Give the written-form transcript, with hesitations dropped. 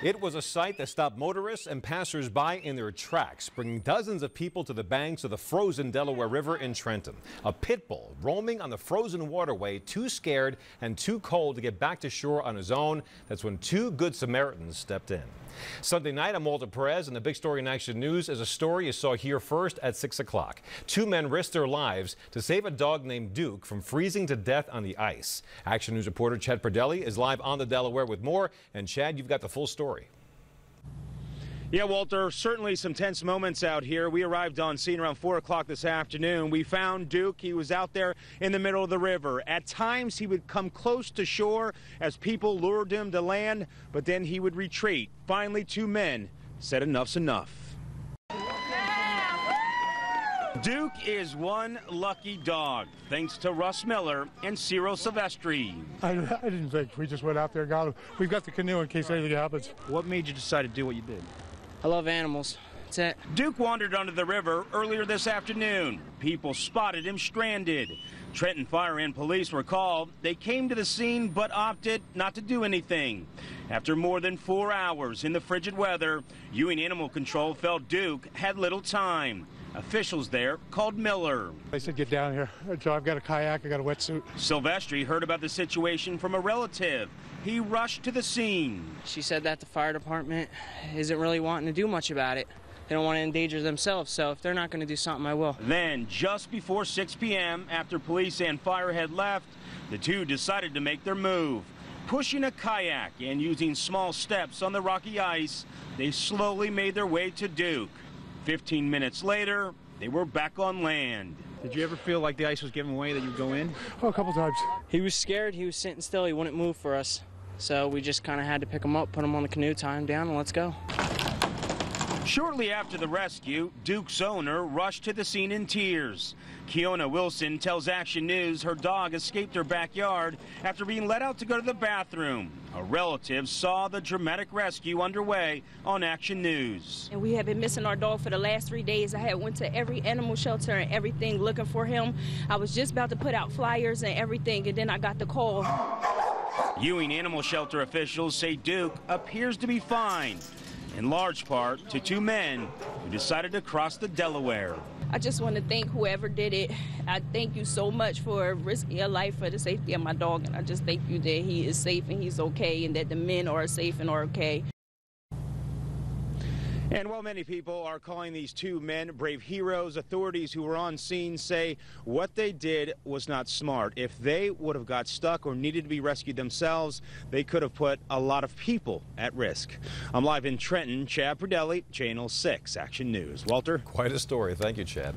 It was a sight that stopped motorists and passers-by in their tracks, bringing dozens of people to the banks of the frozen Delaware River in Trenton. A pit bull roaming on the frozen waterway, too scared and too cold to get back to shore on his own. That's when two good Samaritans stepped in. Sunday night, I'm Walter Perez, and the big story in Action News is a story you saw here first at 6 o'clock. Two men risked their lives to save a dog named Duke from freezing to death on the ice. Action News reporter Chad Perdelli is live on the Delaware with more. And Chad, you've got the full story. Yeah, Walter, certainly some tense moments out here. We arrived on scene around 4 o'clock this afternoon. We found Duke. He was out there in the middle of the river. At times, he would come close to shore as people lured him to land, but then he would retreat. Finally, two men said enough's enough. Duke is one lucky dog, thanks to Russ Miller and Ciro Silvestri. I didn't think. We just went out there and got him. We've got the canoe in case anything happens. What made you decide to do what you did? I love animals. That's it. Duke wandered under the river earlier this afternoon. People spotted him stranded. Trenton Fire and police were called. They came to the scene but opted not to do anything. After more than 4 hours in the frigid weather, Ewing Animal Control felt Duke had little time. Officials there called Miller. They said, get down here. So I've got a kayak, I got a wetsuit. Silvestri heard about the situation from a relative. He rushed to the scene. She said that the fire department isn't really wanting to do much about it. They don't want to endanger themselves, so if they're not going to do something, I will. Then, just before 6 p.m., after police and fire had left, the two decided to make their move. Pushing a kayak and using small steps on the rocky ice, they slowly made their way to Duke. 15 minutes later, they were back on land. Did you ever feel like the ice was giving way that you'd go in? Oh, a couple times. He was scared. He was sitting still. He wouldn't move for us. So we just kind of had to pick him up, put him on the canoe, tie him down, and let's go. Shortly after the rescue, Duke's owner rushed to the scene in tears. Keona Wilson tells Action News her dog escaped her backyard after being let out to go to the bathroom. A relative saw the dramatic rescue underway on Action News. And we have been missing our dog for the last 3 days. I had went to every animal shelter and everything looking for him. I was just about to put out flyers and everything, and then I got the call. Ewing Animal Shelter officials say Duke appears to be fine, in large part to two men who decided to cross the Delaware. I just want to thank whoever did it. I thank you so much for risking your life for the safety of my dog, and I just thank you that he is safe and he's okay, and that the men are safe and are okay. And while many people are calling these two men brave heroes, authorities who were on scene say what they did was not smart. If they would have got stuck or needed to be rescued themselves, they could have put a lot of people at risk. I'm live in Trenton. Chad Perdelli, Channel 6 Action News. Walter? Quite a story. Thank you, Chad.